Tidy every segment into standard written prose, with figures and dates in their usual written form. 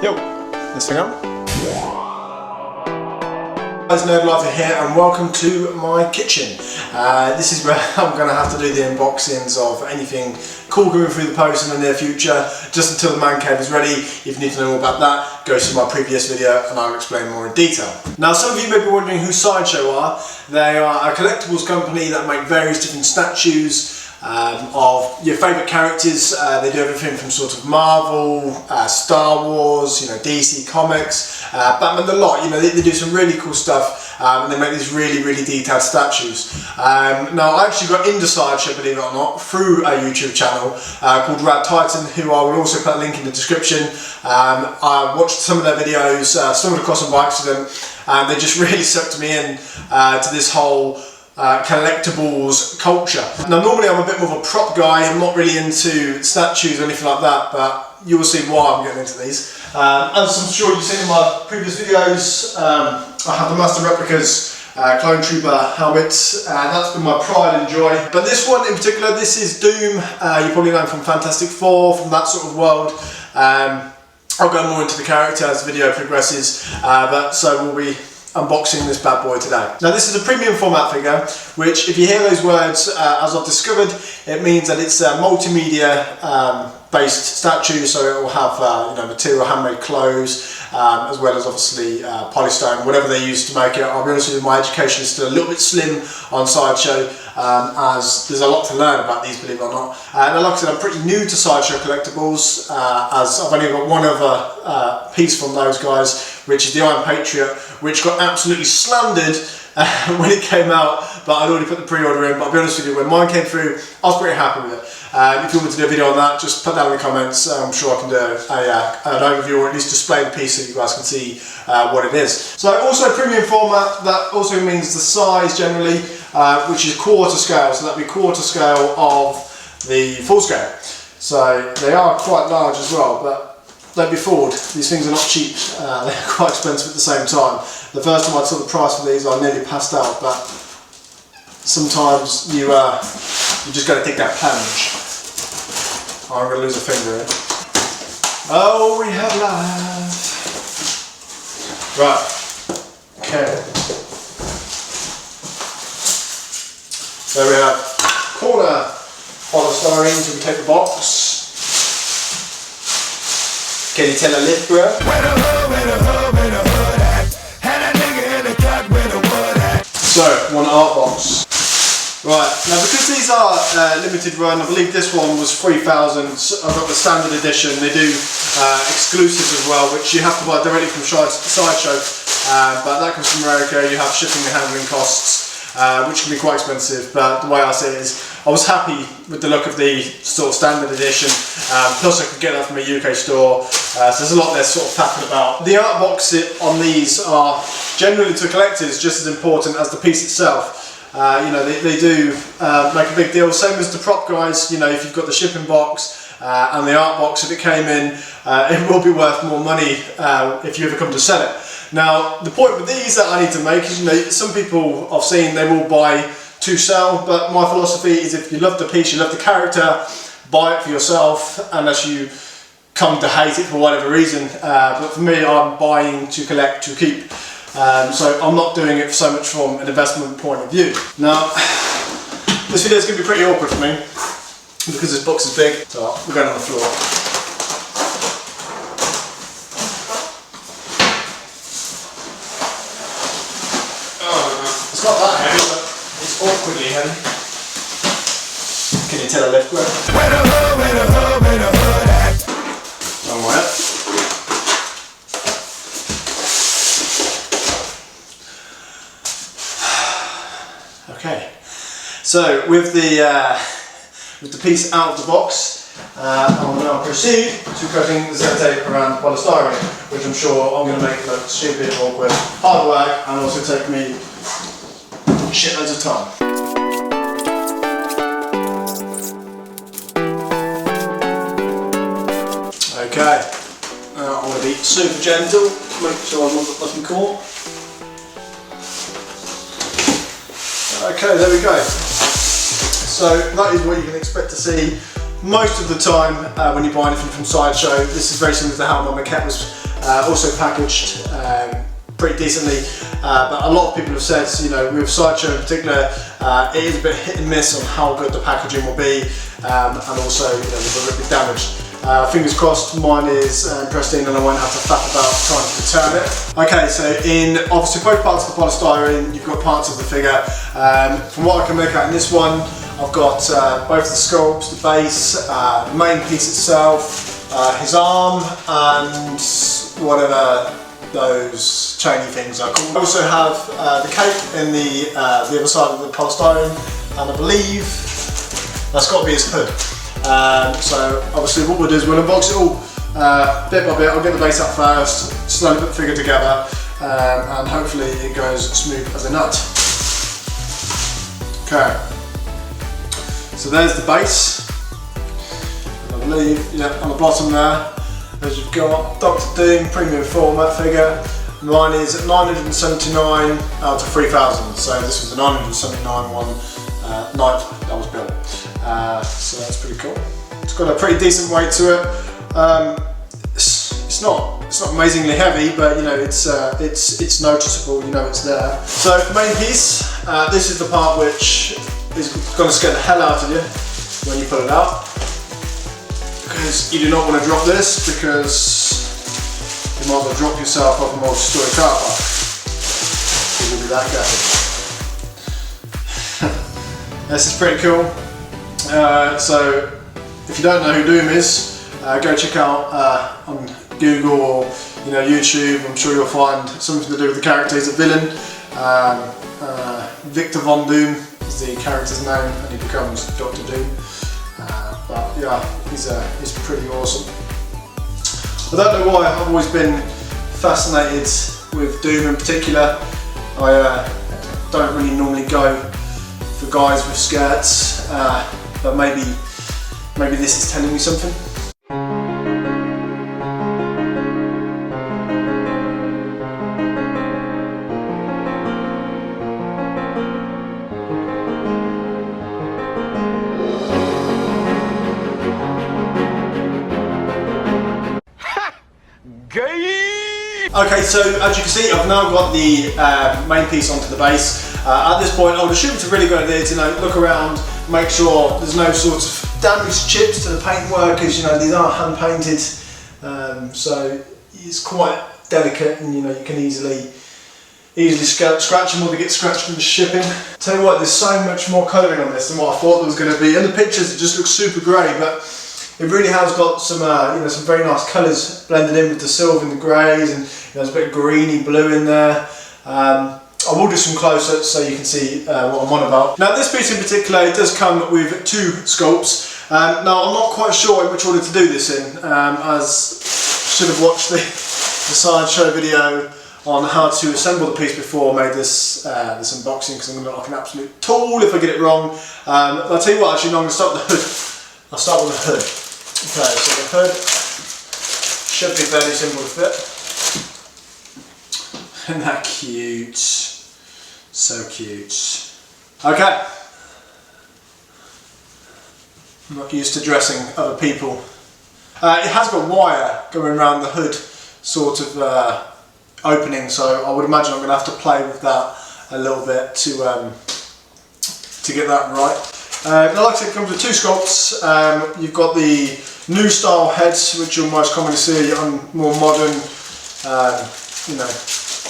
Yo, this thing on? Guys, NerdLife-A here and welcome to my kitchen. This is where I'm going to have to do the unboxings of anything cool coming through the post in the near future, just until the man cave is ready. If you need to know more about that, go see my previous video and I'll explain more in detail. Now, some of you may be wondering who Sideshow are. They are a collectibles company that make various different statues of your favourite characters. They do everything from sort of Marvel, Star Wars, DC Comics, Batman, the lot. They do some really cool stuff, and they make these really detailed statues. Now, I actually got into Sideshow, believe it or not, through a YouTube channel called RADD, who I will also put a link in the description. I watched some of their videos, stumbled across them by accident, and they just really sucked me in to this whole collectibles culture. Now, normally I'm a bit more of a prop guy. I'm not really into statues or anything like that, but you will see why I'm getting into these. As I'm sure you've seen in my previous videos, I have the Master Replicas Clone Trooper helmets. That's been my pride and joy. But this one in particular, this is Doom. You probably know him from Fantastic Four, from that sort of world. I'll go more into the character as the video progresses, so we'll be unboxing this bad boy today. Now, this is a premium format figure, which, if you hear those words, as I've discovered, it means that it's a multimedia based statue, so it will have material handmade clothes, as well as obviously polystone, whatever they use to make it. I'll be honest with you, my education is still a little bit slim on Sideshow, as there's a lot to learn about these, believe it or not. Now, like I said, I'm pretty new to Sideshow Collectibles, as I've only got one other piece from those guys, which is the Iron Patriot, which got absolutely slandered when it came out, but I'd already put the pre-order in. But I'll be honest with you, when mine came through, I was pretty happy with it. If you want me to do a video on that, just put that in the comments. I'm sure I can do an overview, or at least display the piece so you guys can see what it is. So, also premium format, that also means the size generally, which is quarter scale, so that'd be quarter scale of the full scale. So they are quite large as well, but don't be fooled, these things are not cheap. They're quite expensive at the same time. The first time I saw the price for these, I nearly passed out, but sometimes you just got to take that plunge. Oh, I'm going to lose a finger here. Oh, we have life. Right, okay. So we have corner polystyrene, so we take the box. Can you tell a lift, bro? So, one art box. Right, now because these are limited run, I believe this one was 3,000. I've got the standard edition. They do exclusives as well, which you have to buy directly from Sideshow. But that comes from America. You have shipping and handling costs, which can be quite expensive. But the way I see it is, I was happy with the look of the sort of standard edition. Plus I could get that from a UK store. So there's a lot they're sort of faffing about. The art boxes on these are generally to collectors just as important as the piece itself. They do make a big deal, same as the prop guys. If you've got the shipping box and the art box, if it came in, it will be worth more money if you ever come to sell it. Now, the point with these that I need to make is, some people I've seen, they will buy to sell, but my philosophy is, if you love the piece, you love the character, buy it for yourself, unless you come to hate it for whatever reason. But for me, I'm buying to collect, to keep. So I'm not doing it so much from an investment point of view. Now, this video is going to be pretty awkward for me because this box is big. So we're going on the floor. It's not that heavy, but it's awkwardly heavy. Can you tell a lift where? Long way up. Okay, so with the piece out of the box, I will now proceed to cutting the Z-tape around the polystyrene, which I'm sure I'm going to make look stupid, awkward, hard work, and also take me shitloads of time. Okay, now I'm going to be super gentle, make sure I'm not looking cool. Okay, there we go. So that is what you can expect to see most of the time when you buy anything from Sideshow. This is very similar to how my maquette was also packaged pretty decently, but a lot of people have said, you know, with Sideshow in particular, it is a bit hit and miss on how good the packaging will be, and also, you know, a little bit damaged. Fingers crossed mine is pristine and I won't have to faff about trying to return it. Okay, so in obviously both parts of the polystyrene, you've got parts of the figure. From what I can make out in this one, I've got both the sculpts, the base, the main piece itself, his arm, and whatever those chainy things are called. I also have the cape in the other side of the polystyrene, and I believe that's got to be his hood. So obviously what we'll do is we'll unbox it all bit by bit. I'll get the base up first, slowly put the figure together, and hopefully it goes smooth as a nut. Okay, so there's the base. I believe, yeah, on the bottom there, as you've got Dr. Doom Premium Format figure. Mine is at 979 out of 3,000, so this was the 979 one night that was built. So that's pretty cool. It's got a pretty decent weight to it. It's not amazingly heavy, but you know it's noticeable. You know it's there. So the main piece. This is the part which is going to scare the hell out of you when you pull it out, because you do not want to drop this, because you might as well drop yourself off a multi-story car park. It will be that careful. This is pretty cool. So if you don't know who Doom is, go check out on Google or YouTube. I'm sure you'll find something to do with the character. He's a villain. Victor Von Doom is the character's name, and he becomes Dr. Doom. But yeah, he's pretty awesome. I don't know why I've always been fascinated with Doom in particular. I don't really normally go for guys with skirts, but maybe this is telling me something. Okay, so as you can see, I've now got the main piece onto the base. At this point, I would assume it's a really good idea to look around, make sure there's no sort of damaged chips to the paintwork, because these are hand painted, so it's quite delicate, and you can easily scratch them, or they get scratched in the shipping. Tell you what, there's so much more colouring on this than what I thought there was going to be. In the pictures, it just looks super grey, but it really has got some, some very nice colours blended in with the silver and the greys, and there's a bit of greeny blue in there. I will do some close-ups so you can see what I'm on about. Now this piece in particular, it does come with two sculpts. Now I'm not quite sure in which order to do this in, as should have watched the Sideshow video on how to assemble the piece before I made this this unboxing, because I'm going to look like an absolute tool if I get it wrong. But I'll tell you what, actually no, I'm going to start with the hood. I'll start with the hood. Okay, so the hood should be fairly simple to fit. Isn't that cute? So cute. Okay. I'm not used to dressing other people. It has got wire going around the hood sort of opening, so I would imagine I'm going to have to play with that a little bit to get that right. Now, like I said, it comes with two sculpts. You've got the new style heads, which you'll most commonly see on more modern,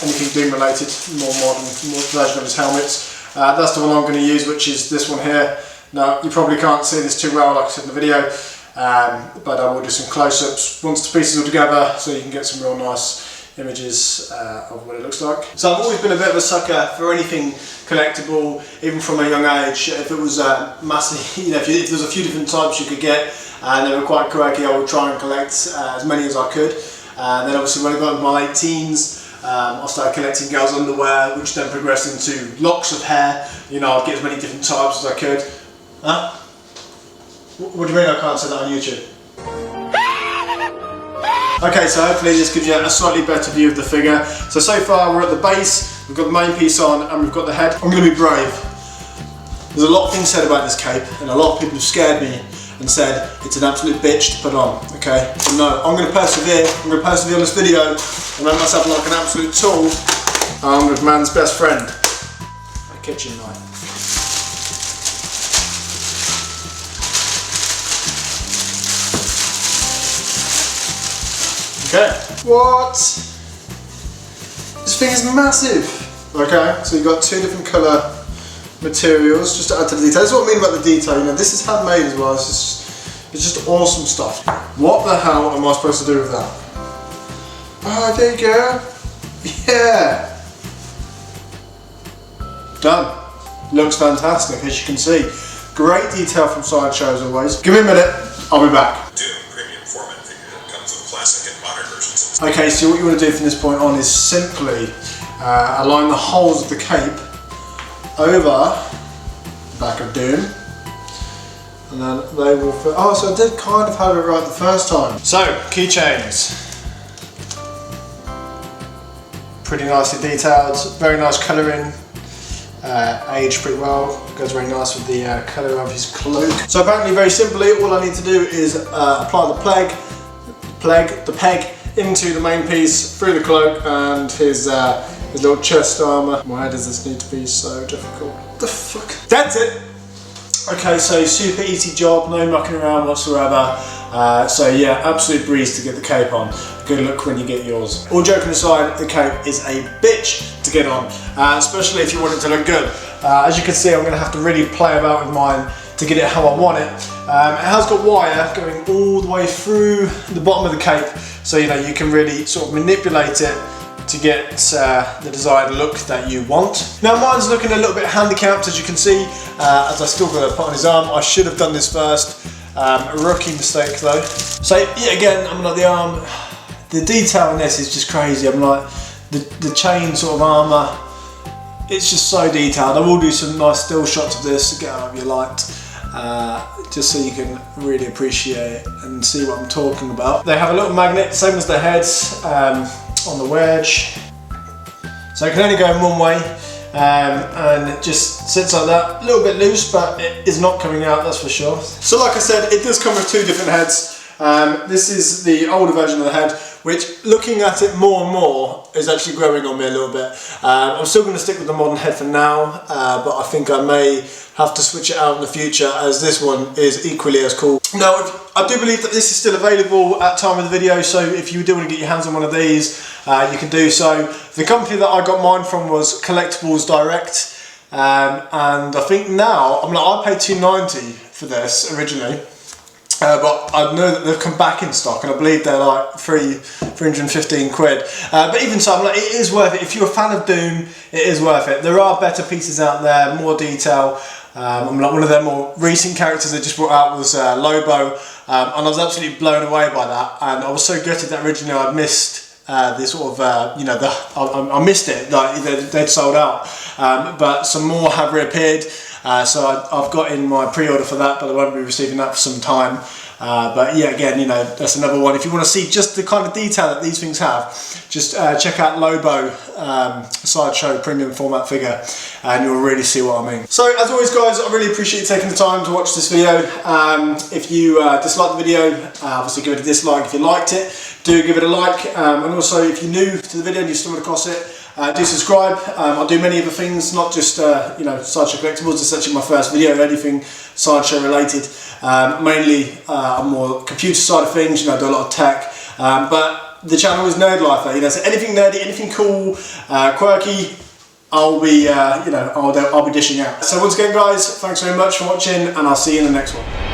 anything Doom related, more modern version of his helmets. That's the one I'm going to use, which is this one here. Now, you probably can't see this too well, like I said in the video, but I will do some close-ups once the pieces are together, so you can get some real nice images of what it looks like. So I've always been a bit of a sucker for anything collectible, even from a young age. If it was massively, if there's a few different types you could get and they were quite quirky, I would try and collect as many as I could. And then obviously when I got into my late teens, I started collecting girls' underwear, which then progressed into locks of hair. I'd get as many different types as I could. Huh? What do you mean I can't say that on YouTube? Okay, so hopefully this gives you a slightly better view of the figure. So far we're at the base, we've got the main piece on, and we've got the head. I'm going to be brave. There's a lot of things said about this cape, and a lot of people have scared me and and said it's an absolute bitch to put on, okay? So no, I'm going to persevere. I'm going to persevere on this video and make myself like an absolute tool. I'm with man's best friend, a kitchen knife. Okay. What? This thing is massive. Okay, so you've got two different colour materials just to add to the detail. That's what I mean about the detail. You know, this is handmade as well. It's just awesome stuff. What the hell am I supposed to do with that? Oh, there you go. Yeah. Done. Looks fantastic, as you can see. Great detail from Sideshow as always. Give me a minute. I'll be back. Doom Premium Format figure that comes with classic and modern versions. Okay, so what you want to do from this point on is simply align the holes of the cape over the back of Doom, and then they will fit. Oh, so I did kind of have it right the first time. So, keychains. Pretty nicely detailed, very nice colouring, aged pretty well, goes very nice with the colour of his cloak. So apparently very simply, all I need to do is apply the peg into the main piece, through the cloak, and his little chest armour. Why does this need to be so difficult? What the fuck? That's it! Okay, so super easy job, no mucking around whatsoever. So yeah, absolute breeze to get the cape on. Good luck when you get yours. All joking aside, the cape is a bitch to get on, especially if you want it to look good. As you can see, I'm going to have to really play about with mine to get it how I want it. It has got wire going all the way through the bottom of the cape, so you know you can really sort of manipulate it to get the desired look that you want. Now mine's looking a little bit handicapped, as you can see, as I still got to put on his arm. I should have done this first. A rookie mistake though. So yet again, I'm like the arm. The detail in this is just crazy. I'm like the chain sort of armour. It's just so detailed. I will do some nice still shots of this to get out of your light, just so you can really appreciate and see what I'm talking about. They have a little magnet, same as the heads, on the wedge, so it can only go in one way, and it just sits like that, a little bit loose, but it is not coming out, that's for sure. So like I said, it does come with two different heads. This is the older version of the head, which looking at it more and more is actually growing on me a little bit. I'm still going to stick with the modern head for now, but I think I may have to switch it out in the future, as this one is equally as cool. Now, I do believe that this is still available at time of the video, so if you do want to get your hands on one of these, you can do so. The company that I got mine from was Collectables Direct, and I think now, I paid $2.90 for this originally. But I know that they've come back in stock, and I believe they're like 315 quid. But even so, I'm like, it is worth it. If you're a fan of Doom, it is worth it. There are better pieces out there, more detail. I'm like, one of their more recent characters they just brought out was Lobo, and I was absolutely blown away by that. And I was so gutted that originally I'd missed this sort of, you know, I missed it. Like they'd sold out. But some more have reappeared. So I've got in my pre-order for that, but I won't be receiving that for some time. But yeah, again, you know, that's another one. If you want to see just the kind of detail that these things have, just check out Lobo Sideshow Premium Format figure, and you'll really see what I mean. So as always guys, I really appreciate you taking the time to watch this video. If you disliked the video, obviously give it a dislike. If you liked it, do give it a like. And also if you're new to the video and you stumbled across it, do subscribe. I do many other things, not just you know, Sideshow Collectibles. It's actually my first video of anything Sideshow related. Mainly on more computer side of things, you know, I do a lot of tech. But the channel is NerdLife-A, you know, so anything nerdy, anything cool, quirky, I'll be, you know, I'll be dishing out. So once again guys, thanks very much for watching, and I'll see you in the next one.